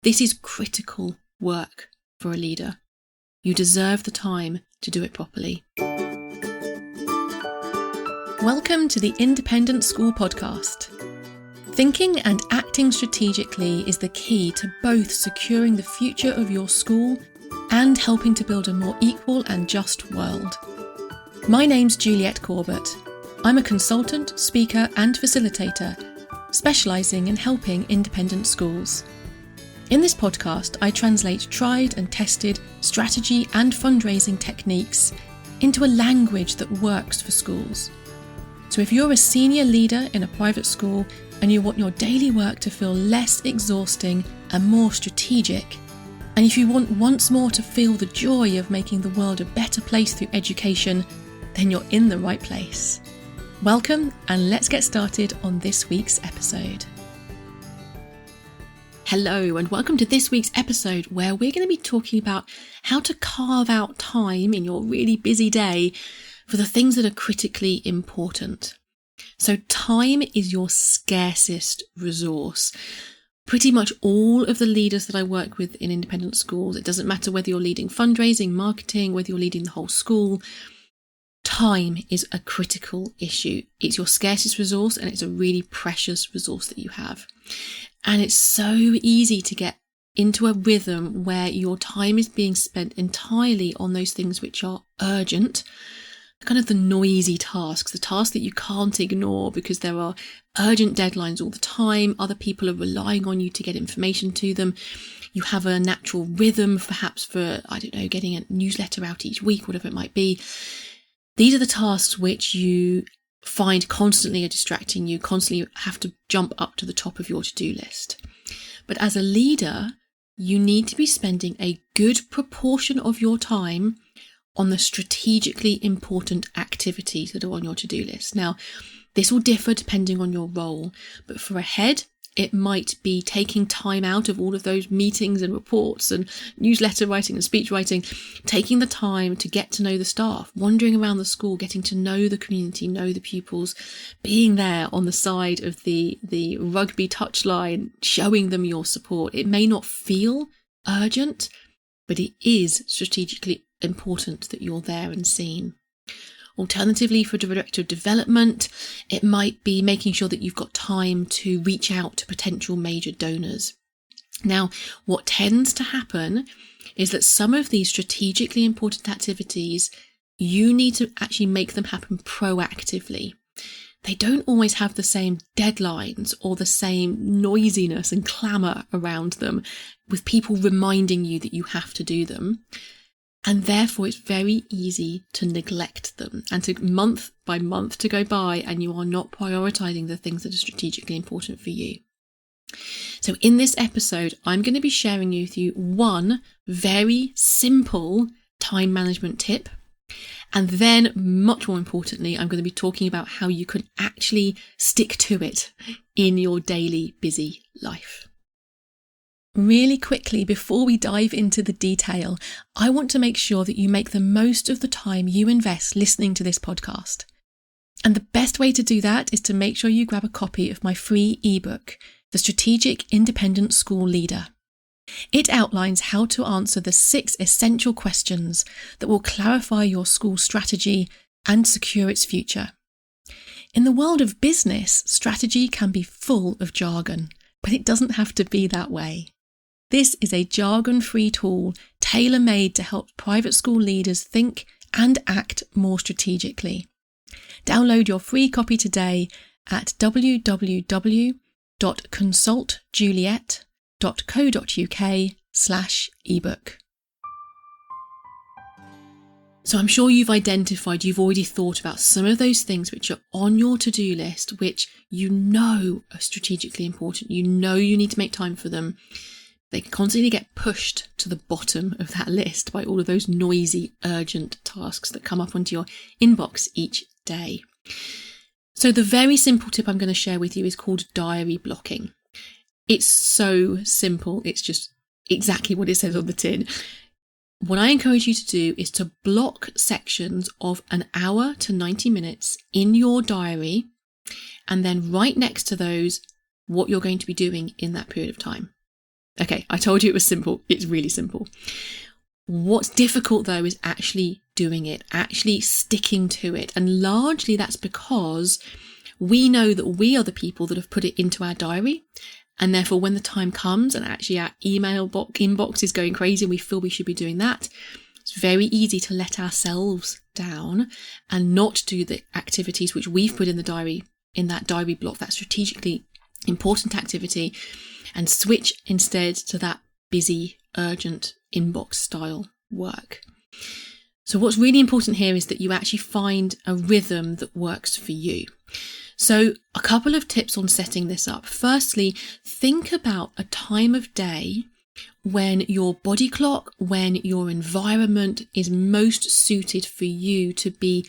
This is critical work for a leader. You deserve the time to do it properly. Welcome to the Independent School Podcast. Thinking and acting strategically is the key to both securing the future of your school and helping to build a more equal and just world. My name's Juliette Corbett. I'm a consultant, speaker and facilitator, specialising in helping independent schools. In this podcast, I translate tried and tested strategy and fundraising techniques into a language that works for schools. So if you're a senior leader in a private school and you want your daily work to feel less exhausting and more strategic, and if you want once more to feel the joy of making the world a better place through education, then you're in the right place. Welcome, and let's get started on this week's episode. Hello, and welcome to this week's episode where we're going to be talking about how to carve out time in your really busy day for the things that are critically important. So time is your scarcest resource. Pretty much all of the leaders that I work with in independent schools, it doesn't matter whether you're leading fundraising, marketing, whether you're leading the whole school, time is a critical issue. It's your scarcest resource and it's a really precious resource that you have. And it's so easy to get into a rhythm where your time is being spent entirely on those things which are urgent, kind of the noisy tasks, the tasks that you can't ignore because there are urgent deadlines all the time. Other people are relying on you to get information to them. You have a natural rhythm, perhaps for, getting a newsletter out each week, whatever it might be. These are the tasks which you find constantly are distracting you, constantly have to jump up to the top of your to-do list. But as a leader, you need to be spending a good proportion of your time on the strategically important activities that are on your to-do list. Now, this will differ depending on your role, but for a head, it might be taking time out of all of those meetings and reports and newsletter writing and speech writing, taking the time to get to know the staff, wandering around the school, getting to know the community, know the pupils, being there on the side of the rugby touchline, showing them your support. It may not feel urgent, but it is strategically important that you're there and seen. Alternatively, for Director of Development, it might be making sure that you've got time to reach out to potential major donors. Now, what tends to happen is that some of these strategically important activities, you need to actually make them happen proactively. They don't always have the same deadlines or the same noisiness and clamour around them, with people reminding you that you have to do them. And therefore, it's very easy to neglect them and to month by month to go by and you are not prioritising the things that are strategically important for you. So in this episode, I'm going to be sharing with you one very simple time management tip. And then, much more importantly, I'm going to be talking about how you can actually stick to it in your daily busy life. Really quickly, before we dive into the detail, I want to make sure that you make the most of the time you invest listening to this podcast. And the best way to do that is to make sure you grab a copy of my free ebook, The Strategic Independent School Leader. It outlines how to answer the 6 essential questions that will clarify your school strategy and secure its future. In the world of business, strategy can be full of jargon, but it doesn't have to be that way. This is a jargon-free tool tailor-made to help private school leaders think and act more strategically. Download your free copy today at www.consultjuliette.co.uk/ebook. So I'm sure you've already thought about some of those things which are on your to-do list, which you know are strategically important. You know you need to make time for them. They constantly get pushed to the bottom of that list by all of those noisy, urgent tasks that come up onto your inbox each day. So the very simple tip I'm going to share with you is called diary blocking. It's so simple. It's just exactly what it says on the tin. What I encourage you to do is to block sections of an hour to 90 minutes in your diary, and then right next to those, what you're going to be doing in that period of time. Okay, I told you it was simple. It's really simple. What's difficult though is actually doing it, actually sticking to it. And largely that's because we know that we are the people that have put it into our diary. And therefore, when the time comes and actually our email inbox is going crazy and we feel we should be doing that, it's very easy to let ourselves down and not do the activities which we've put in the diary, in that diary block, that strategically important activity, and switch instead to that busy, urgent inbox style work. So what's really important here is that you actually find a rhythm that works for you. So a couple of tips on setting this up. Firstly, think about a time of day when your body clock, when your environment is most suited for you to be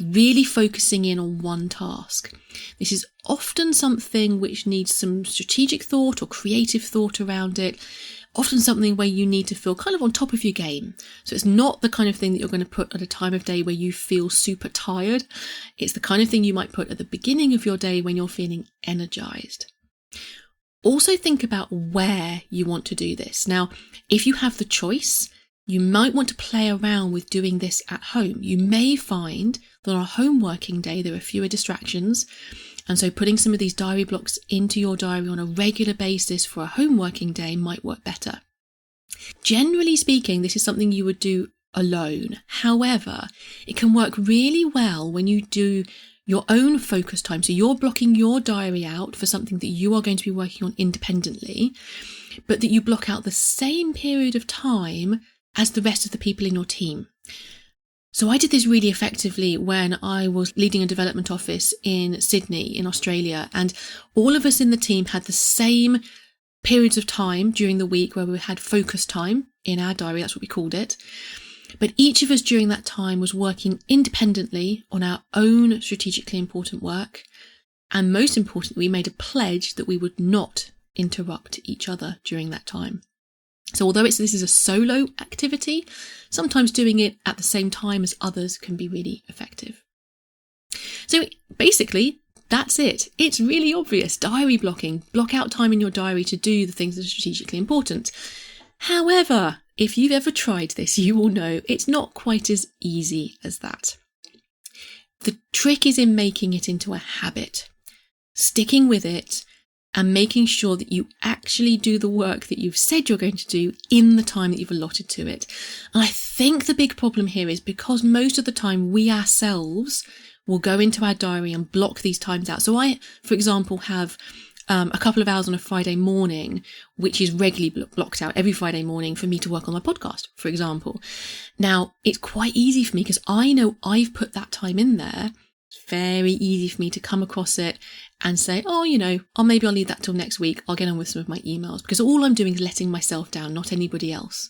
really focusing in on one task. This is often something which needs some strategic thought or creative thought around it. Often something where you need to feel kind of on top of your game. So it's not the kind of thing that you're going to put at a time of day where you feel super tired. It's the kind of thing you might put at the beginning of your day when you're feeling energized. Also think about where you want to do this. Now, if you have the choice, you might want to play around with doing this at home. You may find that on a home working day, there are fewer distractions. And so putting some of these diary blocks into your diary on a regular basis for a home working day might work better. Generally speaking, this is something you would do alone. However, it can work really well when you do your own focus time. So you're blocking your diary out for something that you are going to be working on independently, but that you block out the same period of time as the rest of the people in your team. So I did this really effectively when I was leading a development office in Sydney in Australia, and all of us in the team had the same periods of time during the week where we had focus time in our diary, that's what we called it. But each of us during that time was working independently on our own strategically important work. And most importantly, we made a pledge that we would not interrupt each other during that time. So although this is a solo activity, sometimes doing it at the same time as others can be really effective. So basically, that's it. It's really obvious. Diary blocking. Block out time in your diary to do the things that are strategically important. However, if you've ever tried this, you will know it's not quite as easy as that. The trick is in making it into a habit, sticking with it, and making sure that you actually do the work that you've said you're going to do in the time that you've allotted to it. And I think the big problem here is because most of the time we ourselves will go into our diary and block these times out. So I, for example, have a couple of hours on a Friday morning, which is regularly blocked out every Friday morning for me to work on my podcast, for example. Now, it's quite easy for me because I know I've put that time in there. It's very easy for me to come across it and say, oh, maybe I'll leave that till next week. I'll get on with some of my emails, because all I'm doing is letting myself down, not anybody else.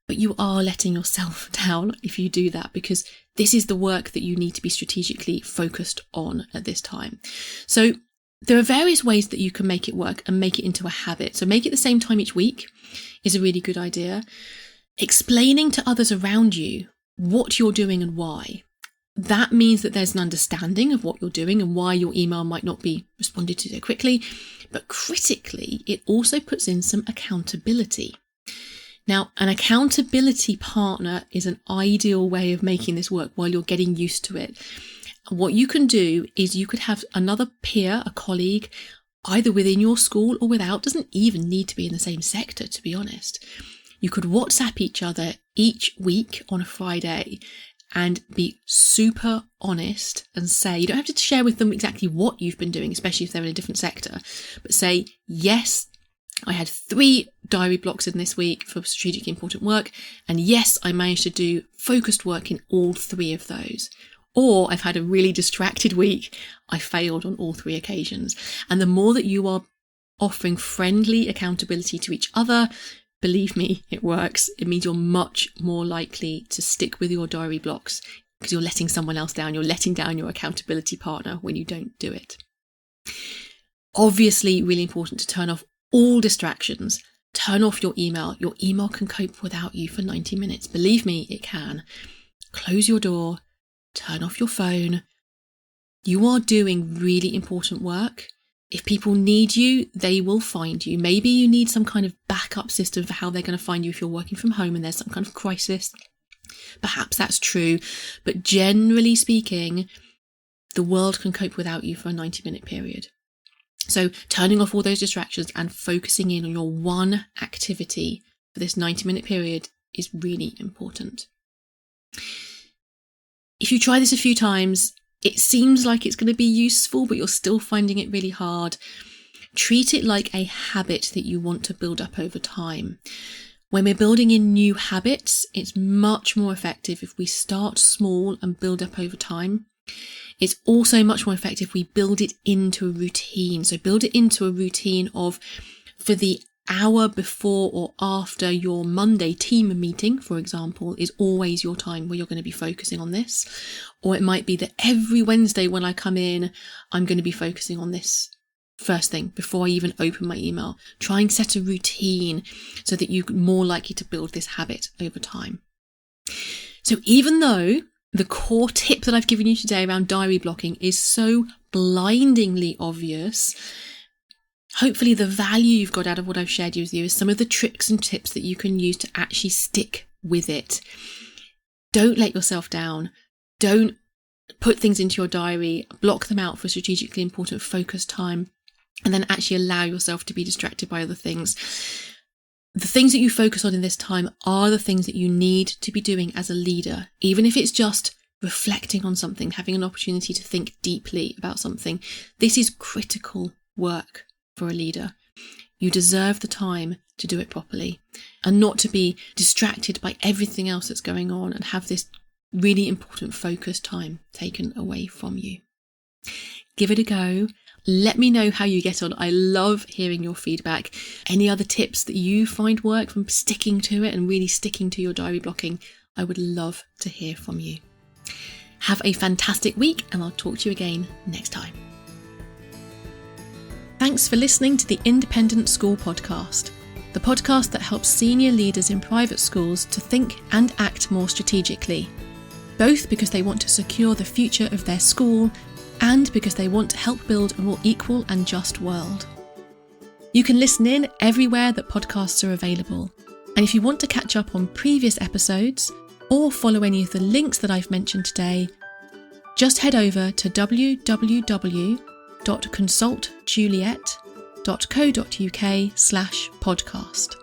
But you are letting yourself down if you do that, because this is the work that you need to be strategically focused on at this time. So there are various ways that you can make it work and make it into a habit. So make it the same time each week is a really good idea. Explaining to others around you what you're doing and why. That means that there's an understanding of what you're doing and why your email might not be responded to so quickly. But critically, it also puts in some accountability. Now, an accountability partner is an ideal way of making this work while you're getting used to it. What you can do is you could have another peer, a colleague, either within your school or without, doesn't even need to be in the same sector, to be honest. You could WhatsApp each other each week on a Friday and be super honest and say, you don't have to share with them exactly what you've been doing, especially if they're in a different sector, but say, yes, I had 3 diary blocks in this week for strategically important work. And yes, I managed to do focused work in all 3 of those. Or I've had a really distracted week. I failed on all 3 occasions. And the more that you are offering friendly accountability to each other, believe me, it works. It means you're much more likely to stick with your diary blocks because you're letting someone else down. You're letting down your accountability partner when you don't do it. Obviously, really important to turn off all distractions. Turn off your email. Your email can cope without you for 90 minutes. Believe me, it can. Close your door. Turn off your phone. You are doing really important work. If people need you, they will find you. Maybe you need some kind of backup system for how they're going to find you if you're working from home and there's some kind of crisis. Perhaps that's true, but generally speaking, the world can cope without you for a 90-minute period. So turning off all those distractions and focusing in on your one activity for this 90-minute period is really important. If you try this a few times, it seems like it's going to be useful, but you're still finding it really hard. Treat it like a habit that you want to build up over time. When we're building in new habits, it's much more effective if we start small and build up over time. It's also much more effective if we build it into a routine. So build it into a routine of, for the hour before or after your Monday team meeting, for example, is always your time where you're going to be focusing on this. Or it might be that every Wednesday when I come in, I'm going to be focusing on this first thing before I even open my email. Try and set a routine so that you're more likely to build this habit over time. So even though the core tip that I've given you today around diary blocking is so blindingly obvious, hopefully the value you've got out of what I've shared with you is some of the tricks and tips that you can use to actually stick with it. Don't let yourself down. Don't put things into your diary, block them out for strategically important focus time, and then actually allow yourself to be distracted by other things. The things that you focus on in this time are the things that you need to be doing as a leader, even if it's just reflecting on something, having an opportunity to think deeply about something. This is critical work for a leader. You deserve the time to do it properly and not to be distracted by everything else that's going on and have this really important focus time taken away from you. Give it a go. Let me know how you get on. I love hearing your feedback. Any other tips that you find work from sticking to it and really sticking to your diary blocking, I would love to hear from you. Have a fantastic week, and I'll talk to you again next time. Thanks for listening to the Independent School Podcast, the podcast that helps senior leaders in private schools to think and act more strategically, both because they want to secure the future of their school and because they want to help build a more equal and just world. You can listen in everywhere that podcasts are available. And if you want to catch up on previous episodes or follow any of the links that I've mentioned today, just head over to www.consultjuliet.co.uk/podcast.